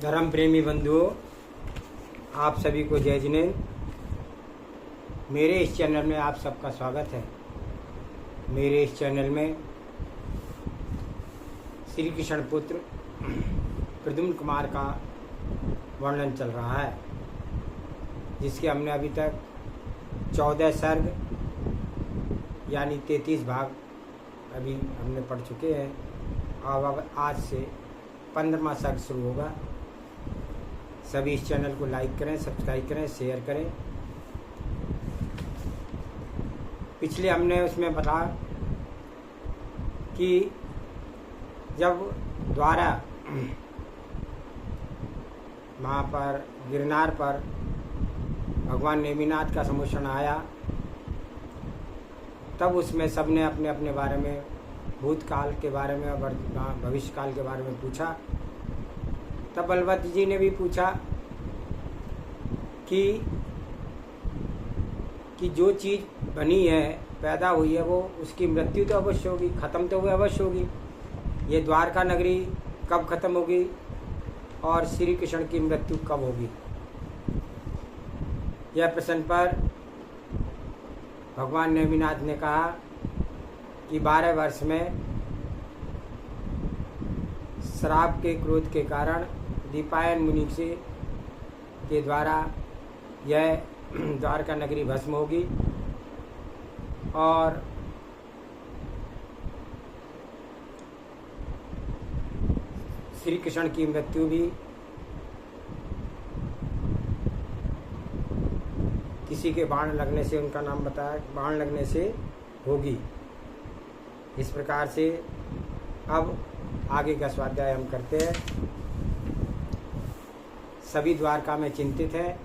धर्म प्रेमी बंधुओं, आप सभी को जय जिनेंद्र। मेरे इस चैनल में आप सबका स्वागत है। मेरे इस चैनल में श्री कृष्ण पुत्र प्रद्युम्न कुमार का वर्णन चल रहा है, जिसके हमने अभी तक 14 सर्ग यानी 33 भाग अभी हमने पढ़ चुके हैं। अब आज से 15वां सर्ग शुरू होगा। सभी इस चैनल को लाइक करें, सब्सक्राइब करें, शेयर करें। पिछले हमने उसमें बताया कि जब द्वारा वहाँ पर गिरनार पर भगवान नेमिनाथ का सम्मोहन आया, तब उसमें सबने अपने अपने बारे में, भूतकाल के बारे में और भविष्य काल के बारे में पूछा। तब बलभद्र जी ने भी पूछा कि जो चीज़ बनी है, पैदा हुई है, वो उसकी मृत्यु तो अवश्य होगी, ख़त्म तो वो अवश्य होगी। ये द्वारका नगरी कब ख़त्म होगी और श्री कृष्ण की मृत्यु कब होगी? यह प्रश्न पर भगवान नेमिनाथ ने कहा कि 12 वर्ष में श्राप के क्रोध के कारण दीपायन मुनि से के द्वारा यह द्वारका नगरी भस्म होगी और श्री कृष्ण की मृत्यु भी किसी के बाण लगने से, उनका नाम बताया, बाण लगने से होगी। इस प्रकार से अब आगे का स्वाध्याय हम करते हैं। सभी द्वारका में चिंतित हैं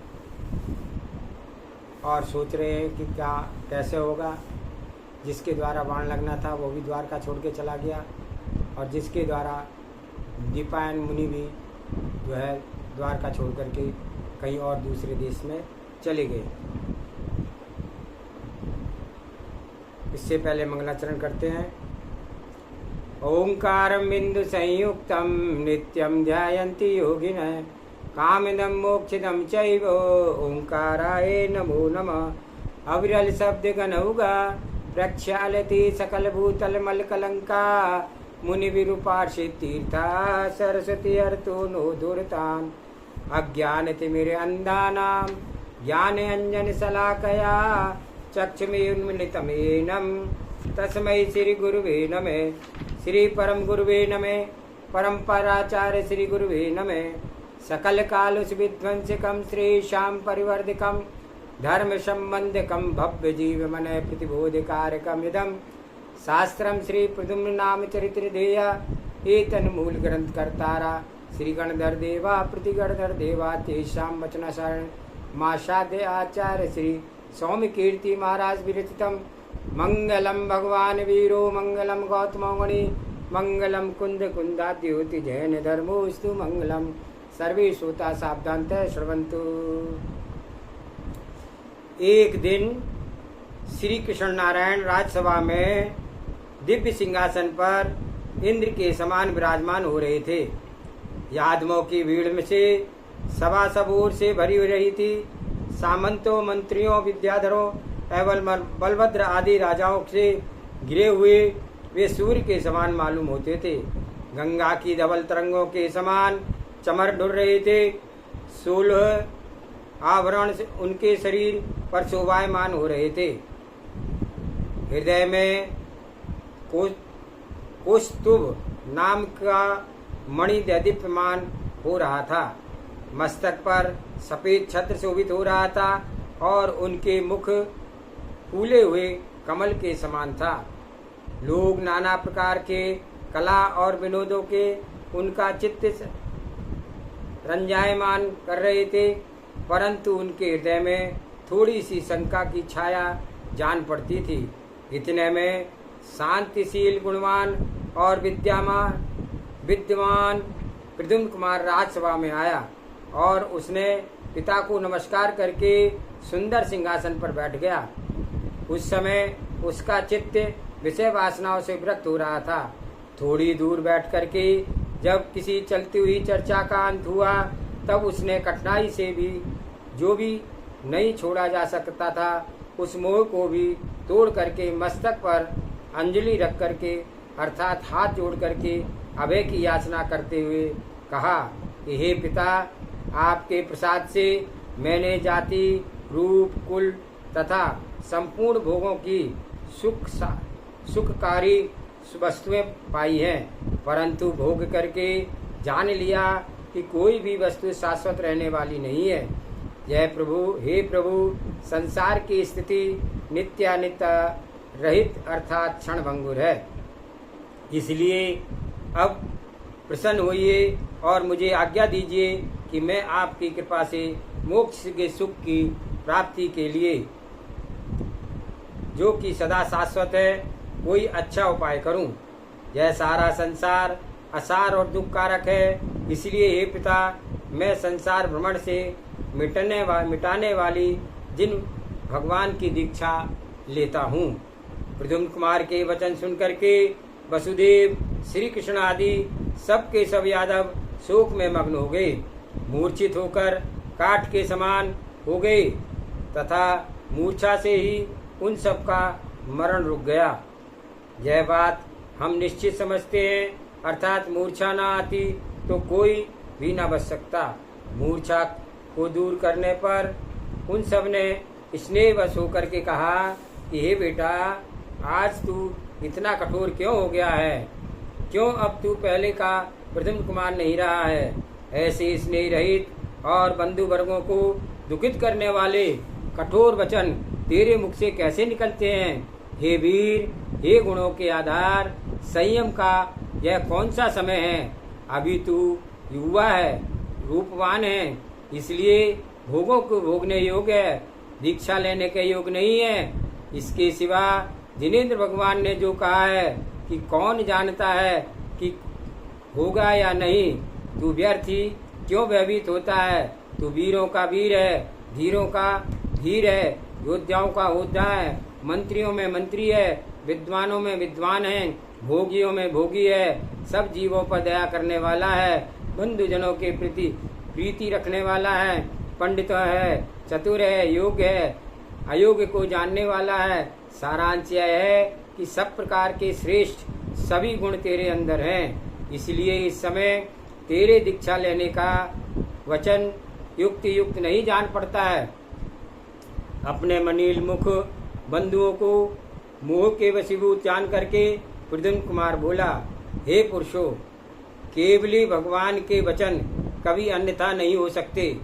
और सोच रहे हैं कि क्या कैसे होगा। जिसके द्वारा बाण लगना था वो भी द्वारका छोड़ के चला गया और जिसके द्वारा दीपायन मुनि भी जो है द्वारका छोड़ करके कहीं और दूसरे देश में चले गए। इससे पहले मंगलाचरण करते हैं। ओंकारं बिंदु संयुक्तं नित्यं ध्यायन्ति योगिनः कामिदं मोक्षदं चैव ओंकाराय नमो नमः। अविरल शब्द गनौगा प्रक्षालति सकल भूतल मल कलंका मुनि विरूपार्षि तीर्था सरस्वती अर्थो नो दुरतान अज्ञान तिमिर अंधानां ज्ञान अंजन शलाकया चक्षुरुन्मिलितमेनं तस्मै श्री गुरुवे नमः। श्री परम गुरुवे नमः। परम्पराचार्य श्री गुरुवे नमः। सकल कालुष विध्वंसकं श्रीशां परिवर्धकं धर्म संबंधकं भव्य जीव मन प्रतिबोधकारकम् इदं शास्त्रं श्री प्रद्युम्न नाम चरित्र देया एतन् मूल ग्रंथ कर्तारा श्री गणधर देवा प्रतिगणधर देवा तेषां वचनशरण माशाद्य आचार्य श्री सौम्य कीर्ति महाराज विरचितम् मंगलम भगवान वीरो मंगलम गौतमो मुनि मंगलम कुंद कुंदाद्योति जैन धर्मोस्तु मंगलम। सर्वे श्रोता सावधानतः श्रवन्तु। एक दिन श्री कृष्ण नारायण राजसभा में दिव्य सिंहासन पर इंद्र के समान विराजमान हो रहे थे। यादवों की भीड़ में से सभा सब ओर से भरी हो रही थी। सामंतों, मंत्रियों, विद्याधरों एवं बलभद्र आदि राजाओं से घिरे हुए वे सूर्य के समान मालूम होते थे। गंगा की धवल तरंगों के समान चमर ढुल रहे थे। 16 आभरण उनके शरीर पर शोभायमान हो रहे थे। हृदय में कौस्तुभ नाम का मणि दैदीप्यमान हो रहा था। मस्तक पर सफेद छत्र शोभित हो रहा था और उनके मुख फूले हुए कमल के समान था। लोग नाना प्रकार के कला और विनोदों के उनका चित्त रंजायमान कर रहे थे, परंतु उनके हृदय में थोड़ी सी शंका की छाया जान पड़ती थी। इतने में शांतिशील, गुणवान और विद्वान प्रद्युम्न कुमार राजसभा में आया और उसने पिता को नमस्कार करके सुंदर सिंहासन पर बैठ गया। उस समय उसका चित्त विषय वासनाओं से विरक्त हो रहा था। थोड़ी दूर बैठ करके जब किसी चलती हुई चर्चा का अंत हुआ तब उसने कठिनाई से भी जो भी नहीं छोड़ा जा सकता था उस मोह को भी तोड़ करके मस्तक पर अंजलि रख करके अर्थात हाथ जोड़ करके अभय की याचना करते हुए कहा कि हे पिता, आपके प्रसाद से मैंने जाति रूप कुल तथा संपूर्ण भोगों की सुखकारी वस्तुएं पाई हैं, परंतु भोग करके जान लिया कि कोई भी वस्तु शाश्वत रहने वाली नहीं है। जय प्रभु, हे प्रभु, संसार की स्थिति नित्यानित्य रहित अर्थात क्षणभंगुर है। इसलिए अब प्रसन्न होइए और मुझे आज्ञा दीजिए कि मैं आपकी कृपा से मोक्ष के सुख की प्राप्ति के लिए, जो कि सदा शाश्वत है, कोई अच्छा उपाय करूं। यह सारा संसार असार और दुख कारक है, इसलिए हे पिता, मैं संसार भ्रमण से मिटाने वाली जिन भगवान की दीक्षा लेता हूँ। प्रद्युम्न कुमार के वचन सुन करके वसुदेव, श्री कृष्ण आदि सबके सब यादव शोक में मग्न हो गए, मूर्छित होकर काठ के समान हो गए तथा मूर्छा से ही उन सब का मरण रुक गया। यह बात हम निश्चित समझते हैं, अर्थात मूर्छा न आती तो कोई भी न बच सकता। मूर्छा को दूर करने पर उन सब ने स्नेहवश होकर के कहा कि हे बेटा, आज तू इतना कठोर क्यों हो गया है? क्यों अब तू पहले का प्रद्युम्न कुमार नहीं रहा है? ऐसे स्नेह रहित और बंधु वर्गों को दुखित करने वाले कठोर वचन तेरे मुख से कैसे निकलते हैं? हे वीर, हे गुणों के आधार, संयम का यह कौन सा समय है? अभी तू युवा है, रूपवान है, इसलिए भोगों को भोगने योग्य है, दीक्षा लेने के योग्य नहीं है। इसके सिवा जिनेंद्र भगवान ने जो कहा है कि कौन जानता है कि होगा या नहीं, तू व्यर्थी क्यों भयभीत होता है? तू वीरों का वीर है, धीरों का धीर है, योद्धाओं का योद्धा है, मंत्रियों में मंत्री है, विद्वानों में विद्वान है, भोगियों में भोगी है, सब जीवों पर दया करने वाला है, बंधुजनों के प्रति प्रीति रखने वाला है, पंडित है, चतुर है, योग्य है, अयोग्य को जानने वाला है। सारांश यह है कि सब प्रकार के श्रेष्ठ सभी गुण तेरे अंदर हैं, इसलिए इस समय तेरे दीक्षा लेने का वचन युक्त नहीं जान पड़ता है। अपने मनील मुख बंधुओं को मोह के वशीभूत जान करके प्रद्युम्न कुमार बोला, हे पुरुषों, केवली भगवान के वचन कभी अन्यथा नहीं हो सकते।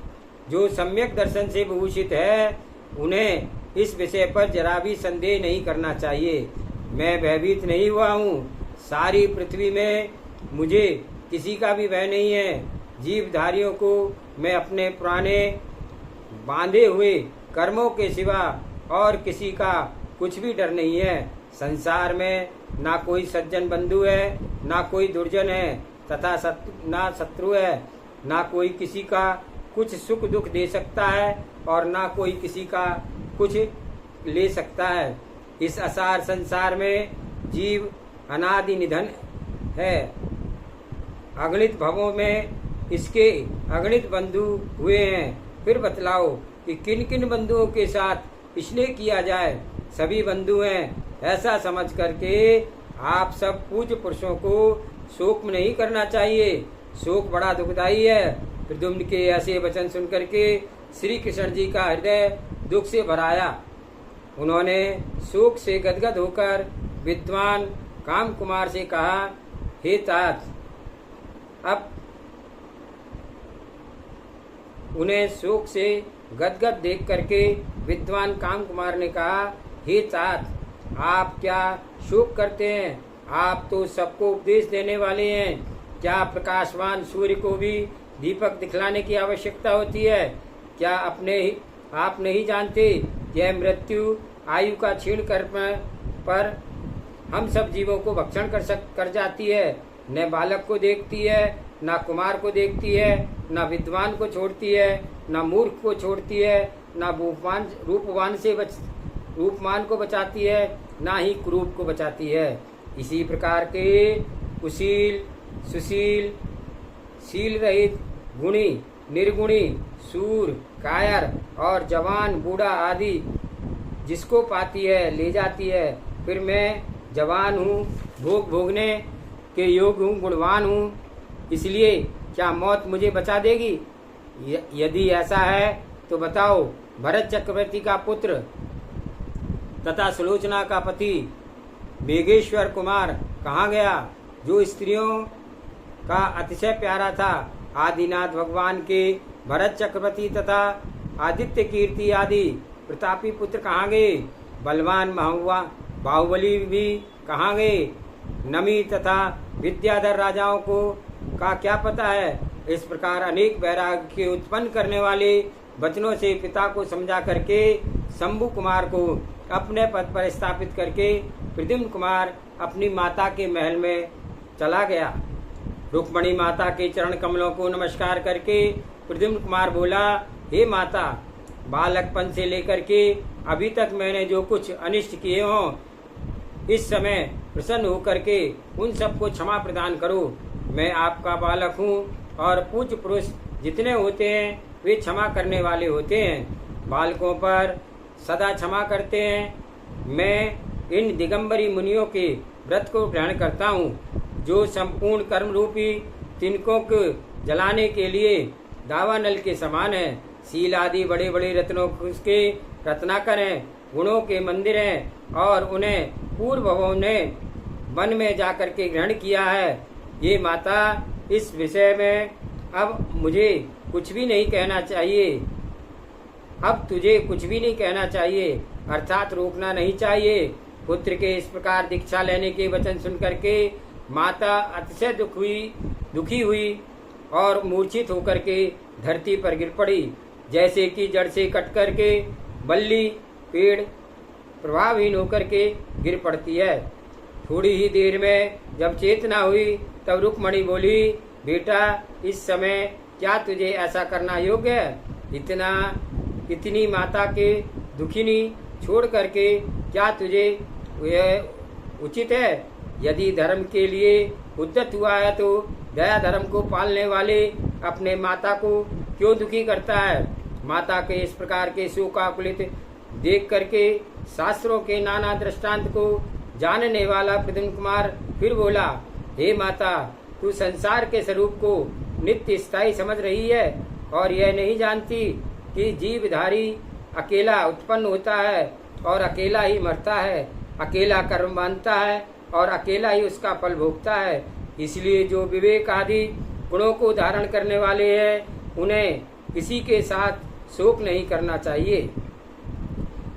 जो सम्यक दर्शन से विभूषित है उन्हें इस विषय पर जरा भी संदेह नहीं करना चाहिए। मैं भयभीत नहीं हुआ हूँ, सारी पृथ्वी में मुझे किसी का भी भय नहीं है। जीवधारियों को मैं अपने पुराने बांधे हुए कर्मों के सिवा और किसी का कुछ भी डर नहीं है। संसार में ना कोई सज्जन बंधु है, ना कोई दुर्जन है तथा ना शत्रु है, ना कोई किसी का कुछ सुख दुख दे सकता है और ना कोई किसी का कुछ ले सकता है। इस असार संसार में जीव अनादि निधन है। अगणित भवों में इसके अगणित बंधु हुए हैं। फिर बतलाओ कि किन किन बंधुओं के साथ स्नेह किया जाए। सभी बंधु हैं, ऐसा समझ करके आप सब पूज्य पुरुषों को शोक नहीं करना चाहिए। शोक बड़ा दुखदायी है। प्रद्युम्न के ऐसे वचन सुन करके श्री कृष्ण जी का हृदय दुख से भराया। उन्होंने शोक से गदगद होकर विद्वान काम कुमार से कहा, हे तात, अब उन्हें शोक से गदगद देख करके विद्वान काम कुमार ने कहा, हे तात, आप क्या शोक करते हैं? आप तो सबको उपदेश देने वाले हैं। क्या प्रकाशवान सूर्य को भी दीपक दिखलाने की आवश्यकता होती है? क्या आप नहीं जानते यह मृत्यु आयु का छीण कर पर हम सब जीवों को भक्षण कर जाती है। न बालक को देखती है, न कुमार को देखती है, न विद्वान को छोड़ती है, न मूर्ख को छोड़ती है, न रूपवान को बचाती है, न ही कुरूप को बचाती है। इसी प्रकार के कुशील, सुशील, शील रहित, गुणी, निर्गुणी, सूर, कायर और जवान बूढ़ा आदि जिसको पाती है ले जाती है। फिर मैं जवान हूँ, भोग भोगने के योग हूँ, गुणवान हूँ, इसलिए क्या मौत मुझे बचा देगी? यदि ऐसा है तो बताओ, भरत चक्रवर्ती का पुत्र तथा सुलोचना का पति मेघेश्वर कुमार कहाँ गया, जो स्त्रियों का अतिशय प्यारा था? आदिनाथ भगवान के भरत चक्रवर्ती तथा आदित्य कीर्ति आदि प्रतापी पुत्र कहाँ गए? बलवान महुआ बाहुबली भी कहाँ गए? नमी तथा विद्याधर राजाओं को का क्या पता है? इस प्रकार अनेक वैराग्य उत्पन्न करने वाले वचनों से पिता को समझा करके शंभु कुमार को अपने पद पर स्थापित करके प्रद्युम्न कुमार अपनी माता के महल में चला गया। रुक्मणी माता के चरण कमलों को नमस्कार करके प्रद्युम्न कुमार बोला, हे माता, बालकपन से लेकर के अभी तक मैंने जो कुछ अनिष्ट किए हों, इस समय प्रसन्न होकर के उन सबको क्षमा प्रदान करो। मैं आपका बालक हूँ और पूज्य पुरुष जितने होते हैं वे क्षमा करने वाले होते हैं, बालकों पर सदा क्षमा करते हैं। मैं इन दिगंबरी मुनियों के व्रत को ग्रहण करता हूँ, जो संपूर्ण कर्म रूपी तिनकों को जलाने के लिए दावानल के समान है। शील आदि बड़े बड़े रत्नों के रत्नाकर हैं, गुणों के मंदिर हैं और उन्हें पूर्व भवों ने वन में जाकर के ग्रहण किया है। ये माता, इस विषय में अब मुझे कुछ भी नहीं कहना चाहिए, अब तुझे कुछ भी नहीं कहना चाहिए, अर्थात रोकना नहीं चाहिए। पुत्र के इस प्रकार दीक्षा लेने के वचन सुन करके माता अतिशय दुखी हुई और मूर्छित होकर के धरती पर गिर पड़ी, जैसे कि जड़ से कट करके बल्ली पेड़ प्रभावहीन होकर के गिर पड़ती है। थोड़ी ही देर में जब चेतना हुई तब रुक्मणी बोली, बेटा, इस समय क्या तुझे ऐसा करना योग्य है? इतनी माता के दुखिनी छोड़ करके क्या तुझे यह उचित है? यदि धर्म के लिए उद्यत हुआ है तो दया धर्म को पालने वाले अपने माता को क्यों दुखी करता है? माता के इस प्रकार के शोकाकुलित देख करके शास्त्रों के नाना दृष्टांत को जानने वाला प्रद्युम्न कुमार फिर बोला, हे माता, तू संसार के स्वरूप को नित्य स्थायी समझ रही है और यह नहीं जानती कि जीवधारी अकेला उत्पन्न होता है और अकेला ही मरता है, अकेला कर्म बांधता है और अकेला ही उसका फल भोगता है। इसलिए जो विवेक आदि गुणों को धारण करने वाले हैं उन्हें किसी के साथ शोक नहीं करना चाहिए।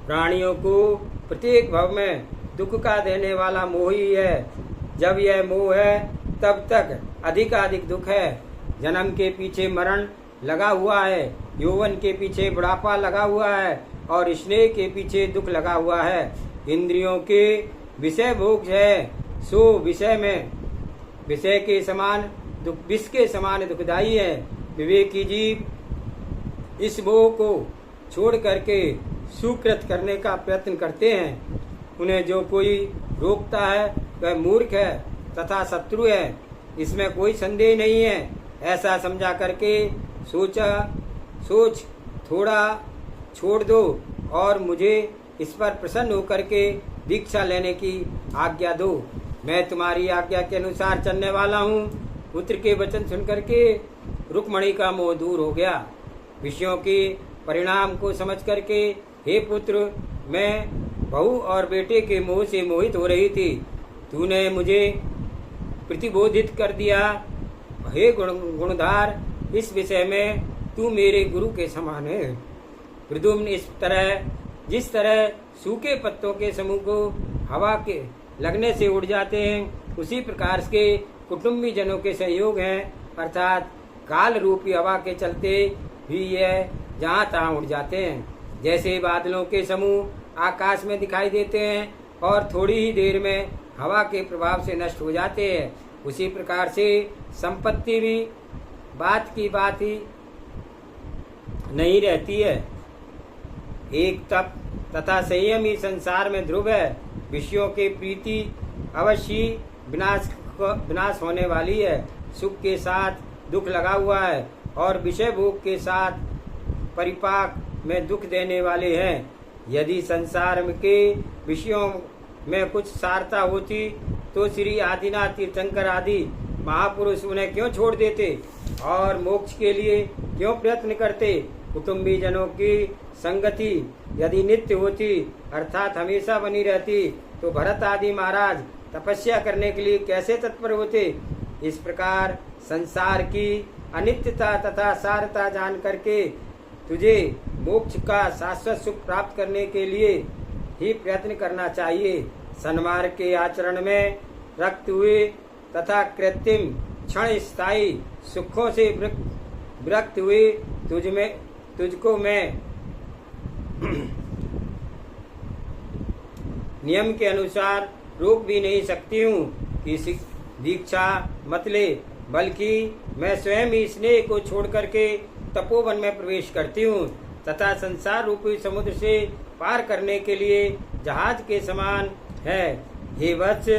प्राणियों को प्रत्येक भव में दुख का देने वाला मोह ही है। जब यह मोह है तब तक अधिकाधिक दुख है। जन्म के पीछे मरण लगा हुआ है, यौवन के पीछे बुढ़ापा लगा हुआ है और स्नेह के पीछे दुख लगा हुआ है। इंद्रियों के विषय भोग है, सो विषय के समान दुख, विष के समान दुखदायी है। विवेकी जीव इस मोह को छोड़ करके सुकृत करने का प्रयत्न करते हैं। उन्हें जो कोई रोकता है वह मूर्ख है तथा शत्रु है, इसमें कोई संदेह नहीं है। ऐसा समझा करके सोच थोड़ा छोड़ दो और मुझे इस पर प्रसन्न होकर के दीक्षा लेने की आज्ञा दो। मैं तुम्हारी आज्ञा के अनुसार चलने वाला हूँ। पुत्र के वचन सुन करके रुक्मणी का मोह दूर हो गया। विषयों के परिणाम को समझ करके, हे पुत्र, मैं बहू और बेटे के मोह से मोहित हो रही थी, तूने मुझे प्रतिबोधित कर दिया। हे गुणधार, इस विषय में तू मेरे गुरु के समान है। प्रद्युम्न जिस तरह सूखे पत्तों के समूह को हवा के लगने से उड़ जाते हैं, उसी प्रकार के कुटुंबी जनों के सहयोग हैं, अर्थात काल रूपी हवा के चलते भी यह जहाँ तहाँ उड़ जाते हैं। जैसे बादलों के समूह आकाश में दिखाई देते हैं और थोड़ी ही देर में हवा के प्रभाव से नष्ट हो जाते हैं, उसी प्रकार से संपत्ति भी बात की बात ही नहीं रहती है। एक तप तथा संयम ही संसार में ध्रुव है। विषयों के प्रीति अवश्य विनाश होने वाली है। सुख के साथ दुख लगा हुआ है और विषय भोग के साथ परिपाक में दुख देने वाले हैं। यदि संसार के विषयों में कुछ सारता होती तो श्री आदिनाथ तीर्थंकर आदि महापुरुष उन्हें क्यों छोड़ देते और मोक्ष के लिए क्यों प्रयत्न करते। कुटुंबी जनों की संगति यदि नित्य होती अर्थात हमेशा बनी रहती तो भरत आदि महाराज तपस्या करने के लिए कैसे तत्पर होते। इस प्रकार संसार की अनित्यता तथा सारता जान करके तुझे मोक्ष का शाश्वत सुख प्राप्त करने के लिए ही प्रयत्न करना चाहिए। सन्मार्ग के आचरण में रक्त हुए तथा कृत्रिम क्षण स्थायी सुखों से विरक्त हुए तुझको मैं नियम के अनुसार रोक भी नहीं सकती हूँ कि दीक्षा मत ले, बल्कि मैं स्वयं ही स्नेह को छोड़ करके तपोवन में प्रवेश करती हूँ तथा संसार रूपी समुद्र से पार करने के लिए जहाज के समान है। हे वत्स,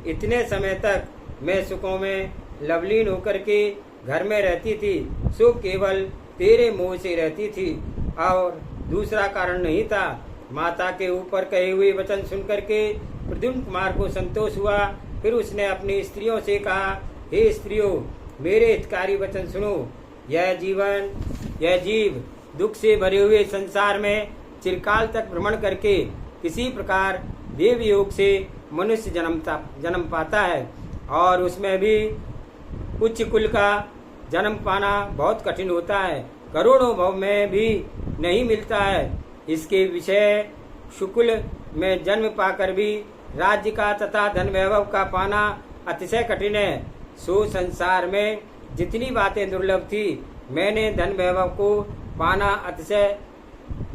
इतने समय तक मैं सुखों में लवलीन होकर के घर में रहती थी, सो केवल तेरे मोह से रहती थी और दूसरा कारण नहीं था। माता के ऊपर कहे हुए वचन सुनकर के प्रद्युम्न कुमार को संतोष हुआ। फिर उसने अपनी स्त्रियों से कहा, हे स्त्रियों, मेरे हितकारी वचन सुनो। यह जीव दुख से भरे हुए संसार में चिरकाल तक भ्रमण करके किसी प्रकार देव योग से मनुष्य जन्म पाता है और उसमें भी उच्च कुल का जन्म पाना बहुत कठिन होता है, करोड़ों भव में भी नहीं मिलता है। इसके विषय शुक्ल में जन्म पाकर भी राज्य का तथा धन वैभव का पाना अतिशय कठिन है। सो संसार में जितनी बातें दुर्लभ थी, मैंने धन वैभव को पाना अतिशय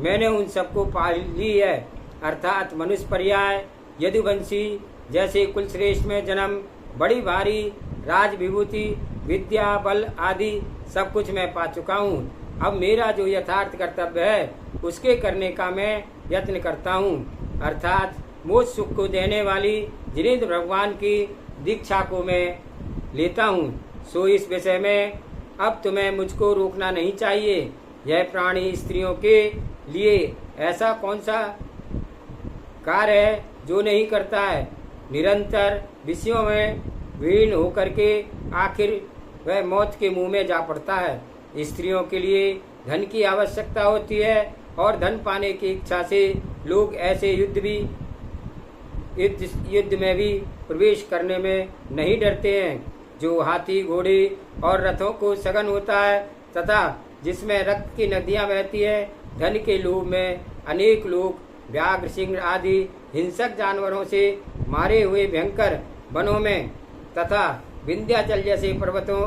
मैंने उन सबको पा ली है। अर्थात मनुष्य पर्याय, यदुवंशी जैसे कुलश्रेष्ठ में जन्म, बड़ी भारी राज विभूति, विद्या, बल आदि सब कुछ मैं पा चुका हूँ। अब मेरा जो यथार्थ कर्तव्य है उसके करने का मैं यत्न करता हूँ। अर्थात मोक्ष सुख को देने वाली जिनेंद्र भगवान की दीक्षा को मैं लेता हूँ। सो इस विषय में अब तुम्हें मुझको रोकना नहीं चाहिए। यह प्राणी स्त्रियों के लिए ऐसा कौन सा कार्य है जो नहीं करता है। निरंतर विषयों में विलीन होकर के आखिर वह मौत के मुंह में जा पड़ता है। स्त्रियों के लिए धन की आवश्यकता होती है और धन पाने की इच्छा से लोग ऐसे युद्ध में भी प्रवेश करने में नहीं डरते हैं जो हाथी, घोड़े और रथों को सघन होता है तथा जिसमें रक्त की नदियां बहती है। धन के लोभ में अनेक लोग व्याघ्र, सिंह आदि हिंसक जानवरों से मारे हुए भयंकर वनों में तथा विंध्याचल जैसे पर्वतों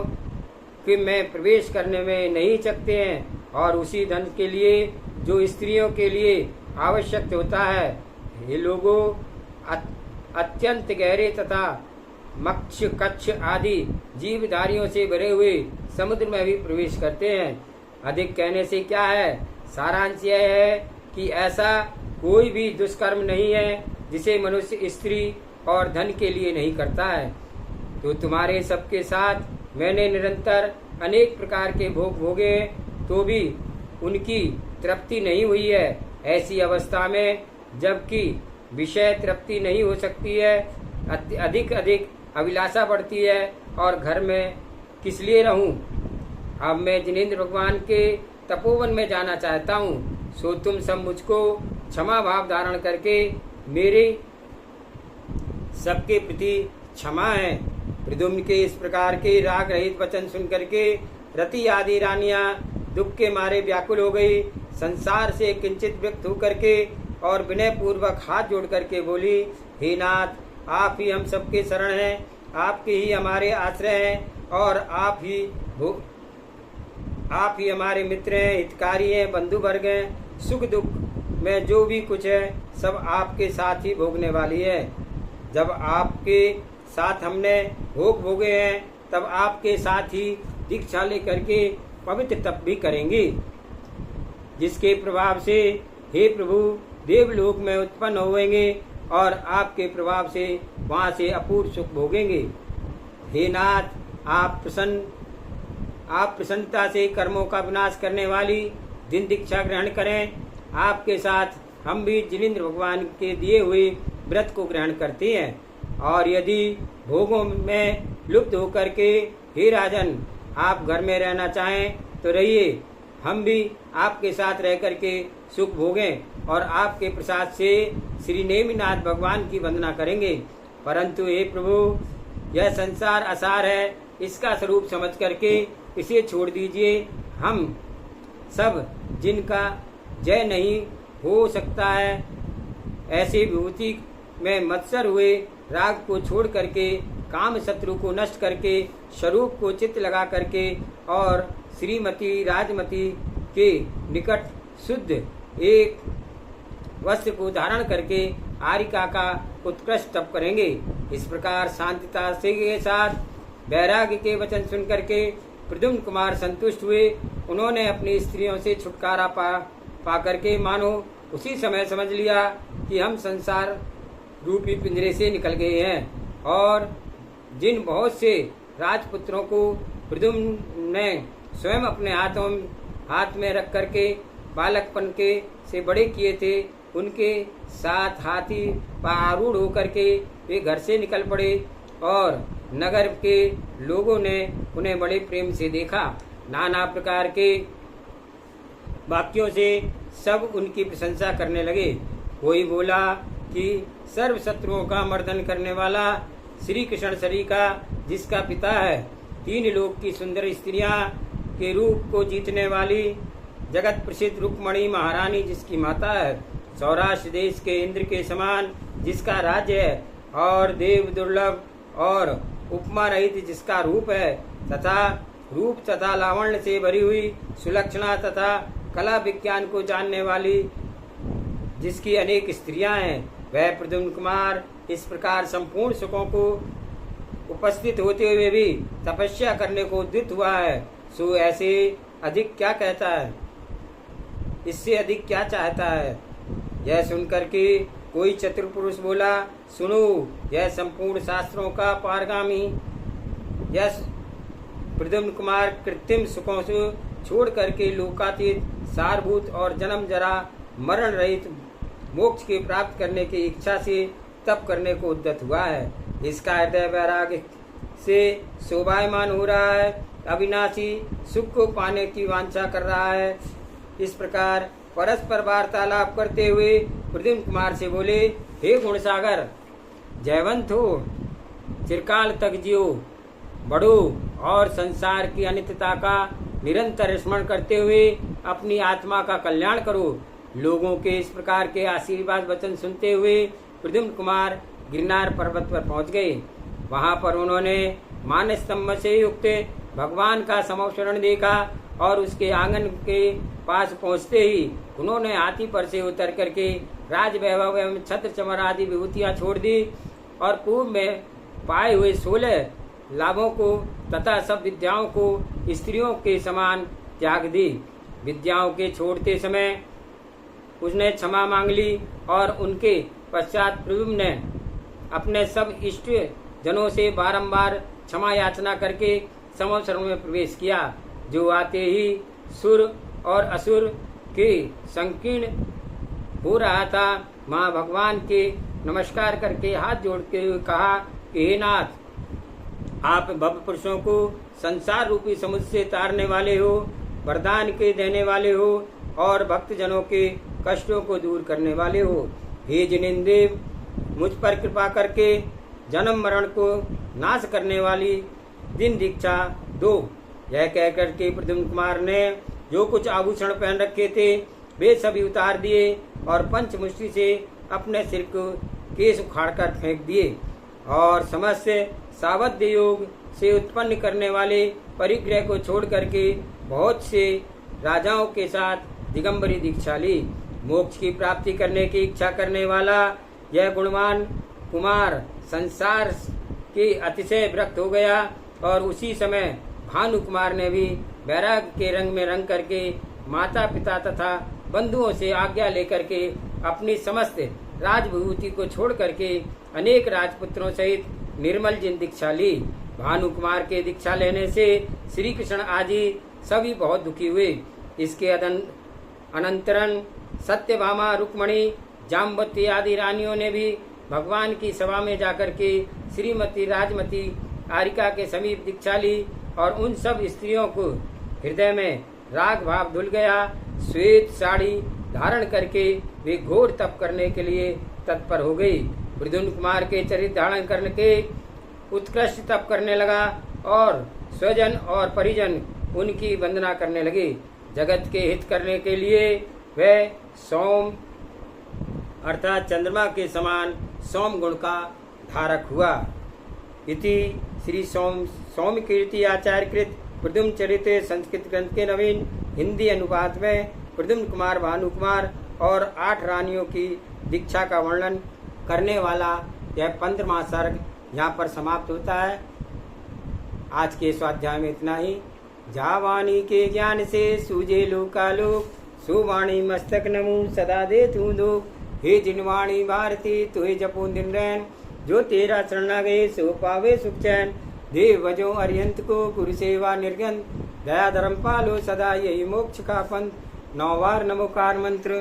में प्रवेश करने में नहीं सकते हैं और उसी धन के लिए जो स्त्रियों के लिए आवश्यक होता है, ये लोगों अत्यंत गहरे तथा मक्ष, कच्छ आदि जीवधारियों से भरे हुए समुद्र में भी प्रवेश करते हैं। अधिक कहने से क्या है, सारांश यह है कि ऐसा कोई भी दुष्कर्म नहीं है जिसे मनुष्य स्त्री और धन के लिए नहीं करता है। तो तुम्हारे सबके साथ मैंने निरंतर अनेक प्रकार के भोग भोगे तो भी उनकी तृप्ति नहीं हुई है। ऐसी अवस्था में जबकि विषय तृप्ति नहीं हो सकती है, अधिक अभिलाषा बढ़ती है और घर में किस लिए रहूं। अब मैं जिनेंद्र भगवान के तपोवन में जाना चाहता हूँ। सो तुम सब मुझको क्षमा भाव धारण करके मेरे सबके प्रति क्षमा है। प्रद्युम्न के इस प्रकार के राग रहित वचन सुन करके रति आदि रानियां दुख के मारे व्याकुल हो गई। संसार से किंचित व्यक्त होकर के और विनय पूर्वक हाथ जोड़ करके बोली, हे नाथ, आप ही हम सबके शरण हैं, आपके ही हमारे आश्रय हैं और आप ही हमारे मित्र हैं, हितकारी हैं, बंधु वर्ग हैं। सुख दुख में जो भी कुछ है सब आपके साथ ही भोगने वाली है। जब आपके साथ हमने भोग भोगे हैं तब आपके साथ ही दीक्षा लेकर के पवित्र तप भी करेंगे, जिसके प्रभाव से हे प्रभु देवलोक में उत्पन्न होंगे और आपके प्रभाव से वहां से अपूर्व सुख भोगेंगे। हे नाथ, आप प्रसन्न आप प्रसन्नता से कर्मों का विनाश करने वाली दिन दीक्षा ग्रहण करें। आपके साथ हम भी जिनेंद्र भगवान के दिए हुए व्रत को ग्रहण करते हैं। और यदि भोगों में लुप्त होकर के हे राजन आप घर में रहना चाहें तो रहिए, हम भी आपके साथ रह करके सुख भोगें और आपके प्रसाद से श्री नेमिनाथ भगवान की वंदना करेंगे। परंतु हे प्रभु, यह संसार असार है, इसका स्वरूप समझ करके इसे छोड़ दीजिए। हम सब जिनका जय नहीं हो सकता है, ऐसे विभूति में मत्सर हुए राग को छोड़ करके, काम शत्रु को नष्ट करके, स्वरूप को चित्त लगा करके और श्रीमती राजमती के निकट शुद्ध एक वस्त्र को धारण करके आरिका का उत्कृष्ट तप करेंगे। इस प्रकार शांतता से के साथ वैराग्य के वचन सुन करके प्रद्युम्न कुमार संतुष्ट हुए। उन्होंने अपनी स्त्रियों से छुटकारा पा करके मानो उसी समय समझ लिया कि हम संसार रूपी पिंजरे से निकल गए हैं। और जिन बहुत से राजपुत्रों को प्रद्युम्न ने स्वयं अपने हाथ में रख करके बालकपन के से बड़े किए थे, उनके साथ हाथी पर आरूढ़ होकर के वे घर से निकल पड़े और नगर के लोगों ने उन्हें बड़े प्रेम से देखा। नाना प्रकार के वाक्यों से सब उनकी प्रशंसा करने लगे। कोई बोला कि सर्व शत्रुओं का मर्दन करने वाला श्री कृष्ण शरी का जिसका पिता है, तीन लोक की सुंदर स्त्रियां के रूप को जीतने वाली जगत प्रसिद्ध रुक्मणी महारानी जिसकी माता है, सौराष्ट्र देश के इंद्र के समान जिसका राज्य है और देव दुर्लभ और उपमा रहित जिसका रूप है, तथा रूप तथा लावण्य से भरी हुई सुलक्षणा तथा कला विज्ञान को जानने वाली जिसकी अनेक स्त्रियां हैं, वह प्रद्युम्न कुमार इस प्रकार संपूर्ण सुखों को उपस्थित होते हुए भी तपस्या करने को उद्यत हुआ है। सो ऐसे अधिक क्या कहता है, इससे अधिक क्या चाहता है। यह सुनकर के कोई चतुर पुरुष बोला, सुनो, यह संपूर्ण शास्त्रों का पारगामी यह प्रद्युम्न कुमार कृत्रिम सुखों से छोड़ करके लोकातीत सारभूत और जन्म जरा मरण रहित मोक्ष के प्राप्त करने की इच्छा से तप करने को उद्यत हुआ है। इसका हृदय वैराग्य से शोभायमान हो रहा है, अविनाशी सुख को पाने की वांछा कर रहा है। इस प्रकार परस्पर वार्तालाप करते हुए प्रद्युम्न कुमार से बोले, हे गुणसागर, जयवंत हो, चिरकाल तक जियो, बढ़ो और संसार की अनित्यता का निरंतर स्मरण करते हुए अपनी आत्मा का कल्याण करो। लोगों के इस प्रकार के आशीर्वाद वचन सुनते हुए प्रद्युम्न कुमार गिरनार पर्वत पर पहुंच गए। वहां पर उन्होंने मानस स्तंभ से युक्त भगवान का समोशरण देखा और उसके आंगन के पास पहुंचते ही उन्होंने हाथी पर से उतर करके राज वैभव एवं छत्र चमर आदि विभूतियां छोड़ दी और पूर्व में पाए हुए 16 लाभों को तथा सब विद्याओं को स्त्रियों के समान त्याग दी। विद्याओं के छोड़ते समय उसने क्षमा मांग ली और उनके पश्चात प्रद्युम्न ने अपने सब इष्ट जनों से बारंबार क्षमा याचना करके समोशरण में प्रवेश किया। जो आते ही सुर और असुर के संकीर्ण हो रहा था, माँ भगवान के नमस्कार करके हाथ जोड़ते हुए कहा कि हे नाथ, आप भव पुरुषों को संसार रूपी समुद्र से तारने वाले हो, वरदान के देने वाले हो और भक्त जनों के कष्टों को दूर करने वाले हो। हे जिनेंद्र, मुझ पर कृपा करके जन्म मरण को नाश करने वाली दिन दीक्षा दो। यह कहकर के प्रद्युम्न कुमार ने जो कुछ आभूषण पहन रखे थे वे सभी उतार दिए और पंचमुष्टि से अपने सिर को केश उखाड़कर फेंक दिए और समस्त सावध्य योग से उत्पन्न करने वाले परिग्रह को छोड़ करके बहुत से राजाओं के साथ दिगंबरी दीक्षा ली। मोक्ष की प्राप्ति करने की इच्छा करने वाला यह गुणवान कुमार संसार के अतिशय विरक्त हो गया और उसी समय भानु कुमार ने भी वैराग्य के रंग में रंग करके माता पिता तथा बंधुओं से आज्ञा लेकर के अपनी समस्त राजविभूति को छोड़ करके अनेक राजपुत्रों सहित निर्मल जिन दीक्षा ली। भानु कुमार के दीक्षा लेने से श्री कृष्ण आदि सभी बहुत दुखी हुए। इसके अनंतरन सत्यभामा, रुक्मणी, जाम्बवती आदि रानियों ने भी भगवान की सभा में जाकर के श्रीमती राजमती आरिका के समीप दीक्षा ली और उन सब स्त्रियों को हृदय में राग भाव धुल गया। श्वेत साड़ी धारण करके वे घोर तप करने के लिए तत्पर हो गई। मृदुन कुमार के चरित्र धारण करने के उत्कृष्ट तप करने लगा और स्वजन और परिजन उनकी वंदना करने लगे। जगत के हित करने के लिए वह सोम अर्थात चंद्रमा के समान सोम गुण का धारक हुआ। इति श्री सोम कीर्ति आचार्य कृत प्रद्युम्न चरित्र संस्कृत ग्रंथ के नवीन हिंदी अनुवाद में प्रद्युम्न कुमार, भानु कुमार और 8 रानियों की दीक्षा का वर्णन करने वाला यह 15वां सर्ग यहाँ पर समाप्त होता है। आज के स्वाध्याय में इतना ही। जावानी के ज्ञान से सूझे लोकालोक, सुवाणी मस्तक नमु सदा दे तू दो। हे जिनवाणी भारती तुहे जपो दिन रैन, जो तेरा शरणा गए सो पावे सुख चैन। देव भजो अरियंत को गुरु सेवा निर्गन, दया धर्म पालो सदा यही मोक्ष का पंथ। 9 बार नमोकार मंत्र।